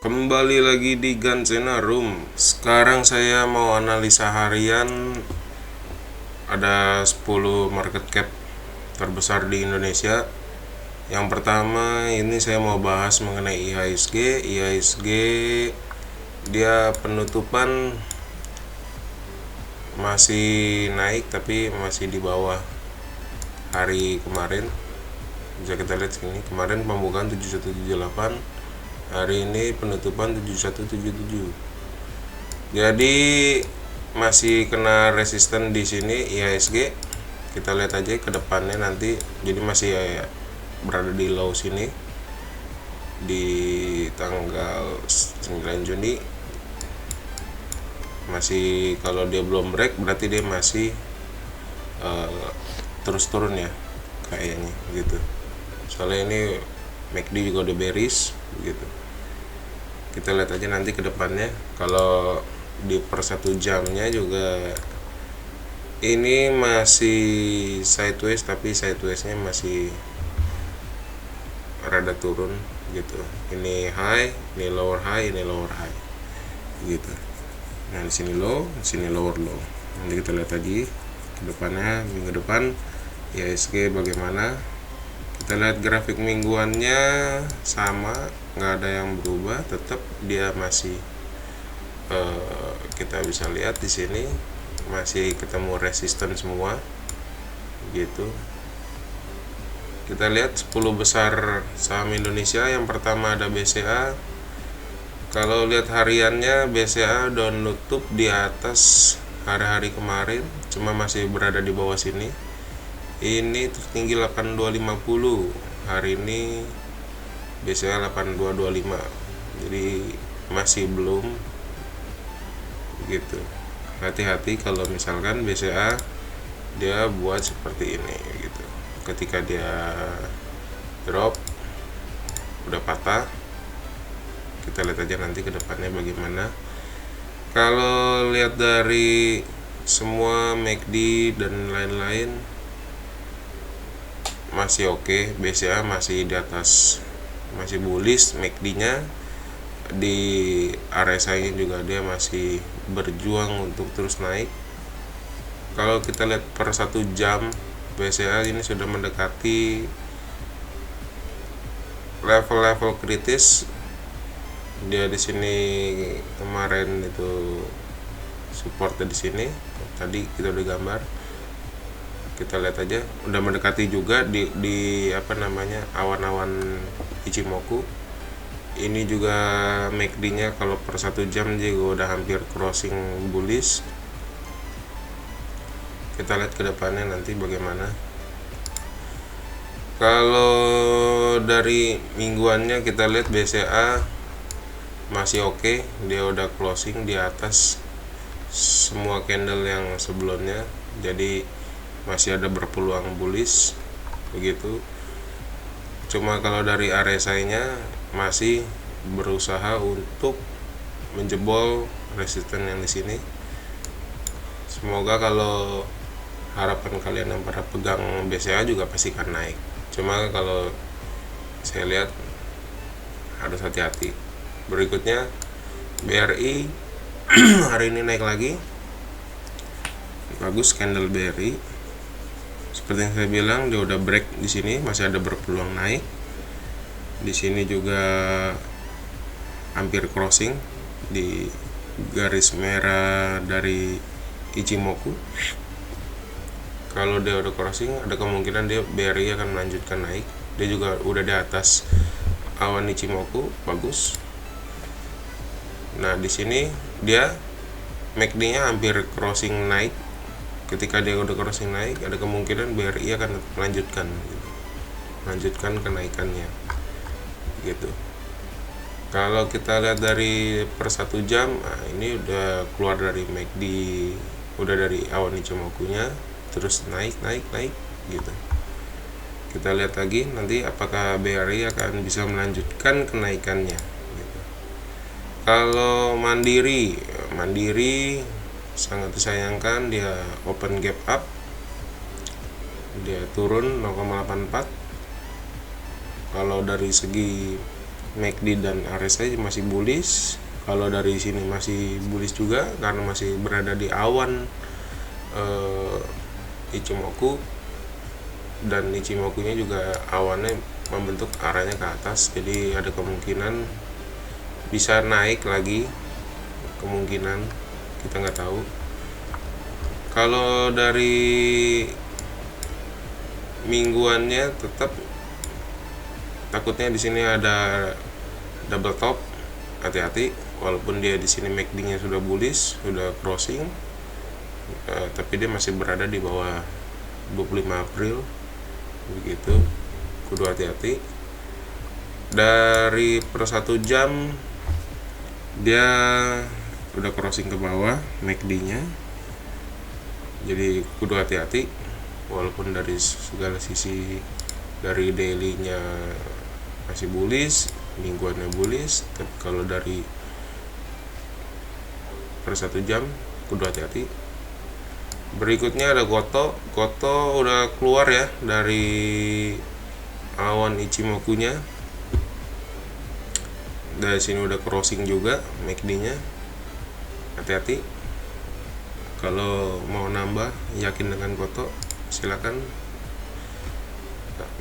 Kembali lagi di Gansena Room. Sekarang saya mau analisa harian. Ada 10 market cap terbesar di Indonesia. Yang pertama ini saya mau bahas mengenai IHSG. IHSG dia penutupan masih naik tapi masih di bawah hari kemarin. Bisa kita lihat sini, kemarin pembukaan 7178, hari ini penutupan 7177. Jadi masih kena resisten di sini IHSG. Kita lihat aja ke depannya nanti. Jadi masih berada di low sini di tanggal 9 Juni. Masih, kalau dia belum break berarti dia masih terus turun ya kayaknya gitu. Soalnya ini MACD juga udah bearish gitu. Kita lihat aja nanti ke depannya. Kalau di per 1 jamnya juga ini masih sideways, tapi sidewaysnya masih rada turun gitu. Ini high, ini lower high, ini lower high gitu. Nah di sini low, di sini lower low. Nanti kita lihat lagi ke depannya, minggu depan IHSG bagaimana. Kita lihat grafik mingguannya sama, nggak ada yang berubah, tetap dia masih kita bisa lihat di sini masih ketemu resisten semua gitu. Kita lihat 10 besar saham Indonesia. Yang pertama ada BCA. Kalau lihat hariannya, BCA udah nutup di atas hari-hari kemarin, cuma masih berada di bawah sini. Ini tertinggi 8250. Hari ini BCA 8225. Jadi masih belum gitu. Hati-hati kalau misalkan BCA dia buat seperti ini gitu. Ketika dia drop udah patah, kita lihat aja nanti ke depannya bagaimana. Kalau lihat dari semua MACD dan lain-lain masih oke. BCA masih di atas, masih bullish. MACD-nya di RSI-nya juga dia masih berjuang untuk terus naik. Kalau kita lihat per 1 jam, BCA ini sudah mendekati level-level kritis. Dia di sini kemarin itu supportnya di sini. Tadi kita udah gambar. Kita lihat aja udah mendekati juga di awan-awan Ichimoku. Ini juga MACD-nya kalau per 1 jam juga udah hampir crossing bullish. Kita lihat ke depannya nanti bagaimana. Kalau dari mingguannya kita lihat BCA masih oke. Dia udah closing di atas semua candle yang sebelumnya. Jadi masih ada berpeluang bullish begitu. Cuma kalau dari RSI-nya masih berusaha untuk menjebol resisten yang di sini. Semoga kalau harapan kalian yang pada pegang BCA juga pasti akan naik. Cuma kalau saya lihat harus hati-hati. Berikutnya BRI hari ini naik lagi. Bagus candle BRI. Seperti yang saya bilang, dia udah break di sini, masih ada berpeluang naik. Di sini juga hampir crossing di garis merah dari Ichimoku. Kalau dia udah crossing, ada kemungkinan dia BRI akan melanjutkan naik. Dia juga udah di atas awan Ichimoku, bagus. Nah, di sini dia MACD-nya hampir crossing naik. Ketika dia udah crossing naik, ada kemungkinan BRI akan melanjutkan kenaikannya gitu. Kalau kita lihat dari per 1 jam, nah ini udah keluar dari MACD, udah dari awan Ichimoku-nya, terus naik gitu. Kita lihat lagi nanti apakah BRI akan bisa melanjutkan kenaikannya gitu. Kalau Mandiri sangat disayangkan, dia open gap up, dia turun 0,84. Kalau dari segi MACD dan RSI masih bullish. Kalau dari sini masih bullish juga karena masih berada di awan Ichimoku, dan Ichimokunya juga awannya membentuk arahnya ke atas, jadi ada kemungkinan bisa naik lagi, kemungkinan, kita nggak tahu. Kalau dari mingguannya tetap takutnya di sini ada double top, hati-hati. Walaupun dia di sini MACD-nya sudah bullish, sudah crossing, tapi dia masih berada di bawah 25 April, begitu, kudu hati-hati. Dari per 1 jam dia udah crossing ke bawah MACD-nya, jadi kudu hati-hati. Walaupun dari segala sisi, dari daily-nya masih bullish, mingguannya bullish, tapi kalau dari per 1 jam kudu hati-hati. Berikutnya ada Goto udah keluar ya dari awan Ichimoku-nya. Dari sini udah crossing juga MACD-nya, hati-hati. Kalau mau nambah yakin dengan Goto, silakan.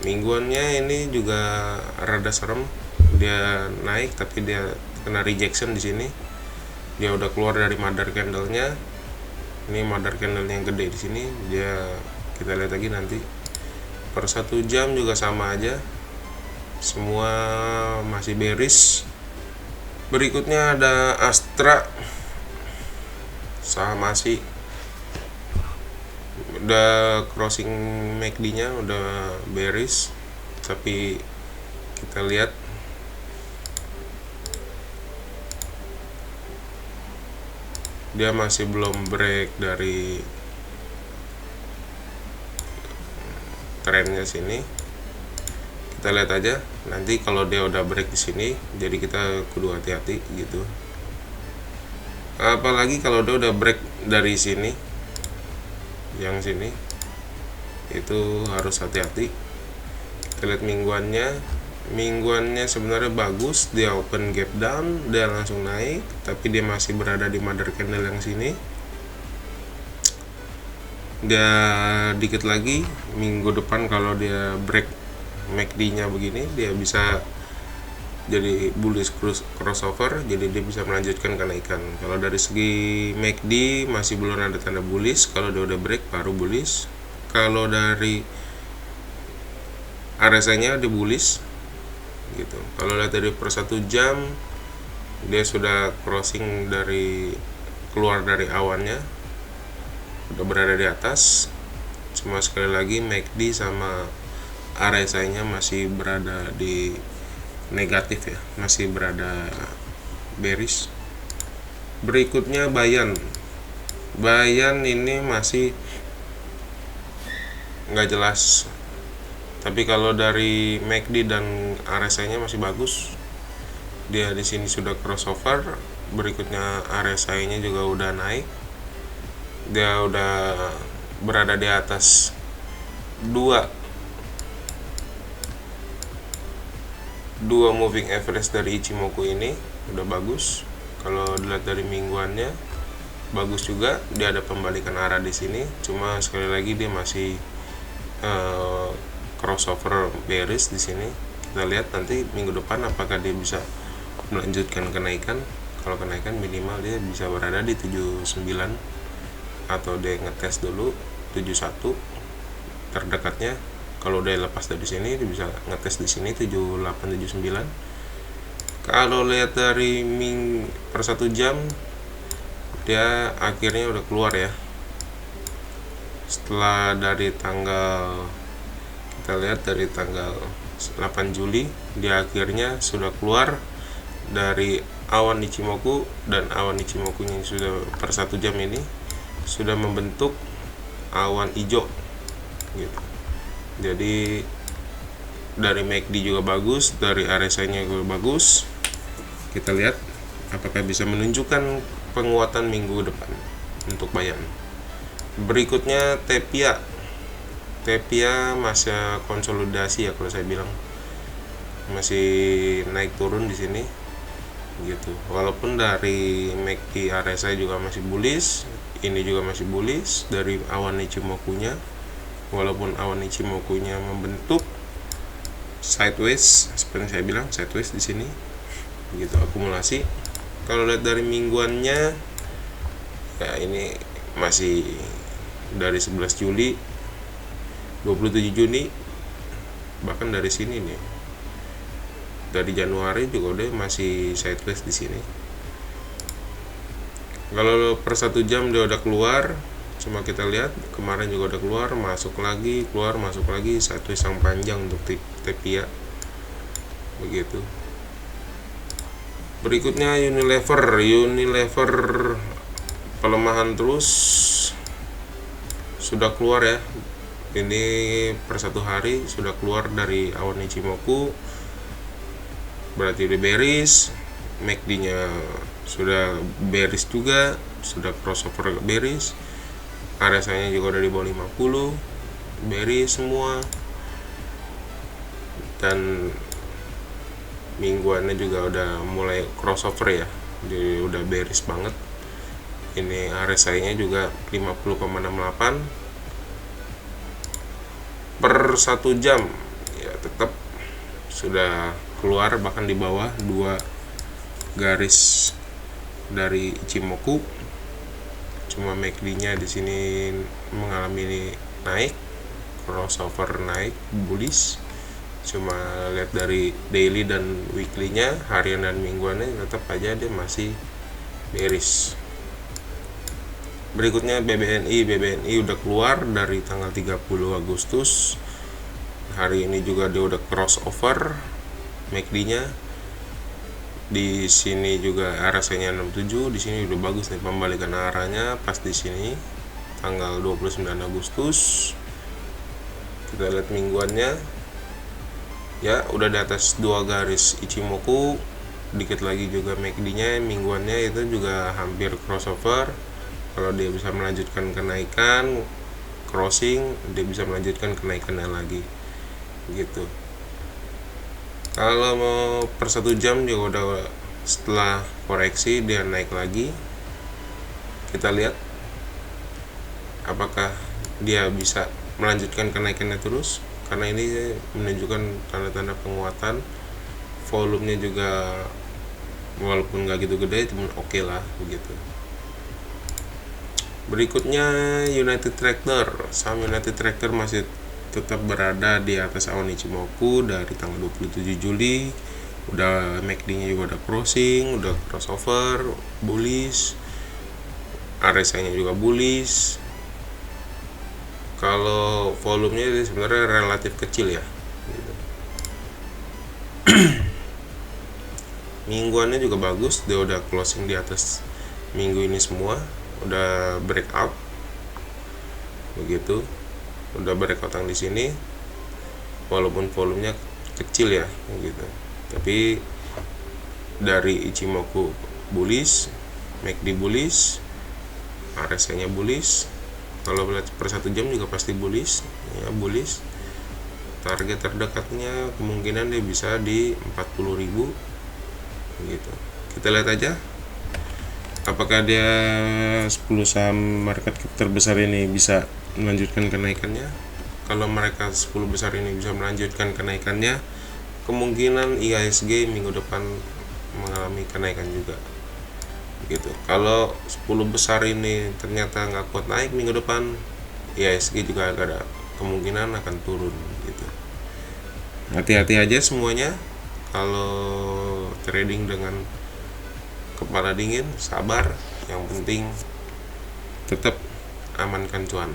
Mingguannya ini juga rada serem, dia naik tapi dia kena rejection di sini. Dia udah keluar dari mother candle-nya. Ini mother candle yang gede di sini. Kita lihat lagi nanti. Per 1 jam juga sama aja. Semua masih bearish. Berikutnya ada Astra. Saham ASI. Udah crossing MACD-nya, udah bearish. Tapi kita lihat dia masih belum break dari trennya sini. Kita lihat aja nanti kalau dia udah break di sini, jadi kita kudu hati-hati gitu. Apalagi kalau dia udah break dari sini, yang sini, itu harus hati-hati. Kita lihat mingguannya sebenarnya bagus, dia open gap down, dia langsung naik, tapi dia masih berada di mother candle yang sini. Dia dikit lagi minggu depan kalau dia break MACD-nya begini, dia bisa jadi bullish crossover, jadi dia bisa melanjutkan kenaikan. Kalau dari segi MACD masih belum ada tanda bullish, kalau dia udah break baru bullish. Kalau dari RSI-nya di bullish gitu. Kalau lihat dari per 1 jam dia sudah crossing dari keluar dari awannya, udah berada di atas. Cuma sekali lagi MACD sama RSI-nya masih berada di negatif ya, masih berada bearish. Berikutnya Bayan ini masih nggak jelas, tapi kalau dari MACD dan RSI-nya masih bagus. Dia di sini sudah crossover. Berikutnya RSI-nya juga udah naik. Dia udah berada di atas dua moving average dari Ichimoku ini, udah bagus. Kalau dilihat dari mingguannya bagus juga. Dia ada pembalikan arah di sini. Cuma sekali lagi dia masih crossover bearish di sini. Kita lihat nanti minggu depan apakah dia bisa melanjutkan kenaikan. Kalau kenaikan minimal dia bisa berada di 79, atau dia ngetes dulu 71 terdekatnya. Kalau dia lepas dari sini dia bisa ngetes di sini 78 79. Kalau lihat dari per 1 jam dia akhirnya udah keluar ya. Setelah dari tanggal, kita lihat dari tanggal 8 Juli dia akhirnya sudah keluar dari awan Ichimoku, dan awan Ichimoku yang sudah per 1 jam ini sudah membentuk awan hijau gitu. Jadi dari MACD juga bagus, dari RSI-nya juga bagus. Kita lihat apakah bisa menunjukkan penguatan minggu depan untuk Bayan. Berikutnya Tepia masih konsolidasi ya kalau saya bilang. masih naik turun di sini gitu. Walaupun dari MACD RSI juga masih bullish, ini juga masih bullish dari awan Ichimoku-nya. Walaupun awan Ichimoku-nya membentuk sideways, seperti saya bilang sideways di sini gitu, akumulasi. Kalau lihat dari mingguannya ya ini masih dari 11 Juli 27 Juni, bahkan dari sini nih dari Januari juga udah masih sideways di sini. Kalau per 1 jam dia udah keluar, cuma kita lihat kemarin juga udah keluar masuk lagi sideways yang panjang untuk TEPIA begitu. Berikutnya Unilever pelemahan terus, sudah keluar ya, ini per 1 hari sudah keluar dari awan Ichimoku, berarti udah bearish. MACD nya sudah bearish juga, sudah crossover bearish. RSI nya juga udah di bawah 50, bearish semua. Dan mingguannya juga udah mulai crossover ya, jadi udah bearish banget. Ini RSI nya juga 50,68 per 1 jam ya, tetap sudah keluar bahkan di bawah 2 garis dari Ichimoku. Cuma MACD nya di sini mengalami naik, crossover naik bullish. Cuma lihat dari daily dan weekly nya, harian dan mingguannya, tetap aja dia masih bearish. Berikutnya BBNI udah keluar dari tanggal 30 Agustus. Hari ini juga dia udah crossover MACD nya. Di sini juga RSI-nya 67, di sini udah bagus nih pembalikan arahnya pas di sini tanggal 29 Agustus. Kita lihat mingguannya. Ya, udah di atas 2 garis Ichimoku. Dikit lagi juga MACD-nya, mingguannya itu juga hampir crossover. Kalau dia bisa melanjutkan kenaikan, crossing, dia bisa melanjutkan kenaikannya lagi gitu. Kalau mau per 1 jam juga udah, setelah koreksi dia naik lagi. Kita lihat apakah dia bisa melanjutkan kenaikannya terus, karena ini menunjukkan tanda-tanda penguatan. Volumenya juga walaupun nggak gitu gede, cuma oke lah begitu. Berikutnya United Tractor. Saham United Tractor masih tetap berada di atas awan Ichimoku dari tanggal 27 Juli. Udah MACD-nya juga udah crossing, udah crossover, bullish. RSI-nya juga bullish. Kalau volumenya sebenarnya relatif kecil ya. Mingguannya juga bagus, dia udah closing di atas minggu ini semua, udah breakout begitu, udah breakout di sini, walaupun volumenya kecil ya gitu. Tapi dari Ichimoku bullish, MACD bullish, RSI-nya bullish. Kalau lihat per 1 jam juga pasti bullish ya, bullish. Target terdekatnya kemungkinan dia bisa di 40.000 gitu. Kita lihat aja apakah dia 10 saham market cap terbesar ini bisa melanjutkan kenaikannya. Kalau mereka 10 besar ini bisa melanjutkan kenaikannya, kemungkinan IHSG minggu depan mengalami kenaikan juga gitu. Kalau 10 besar ini ternyata nggak kuat naik minggu depan, IHSG juga ada kemungkinan akan turun gitu. Hati-hati aja semuanya. Kalau trading dengan kepala dingin, sabar. Yang penting tetap amankan cuan.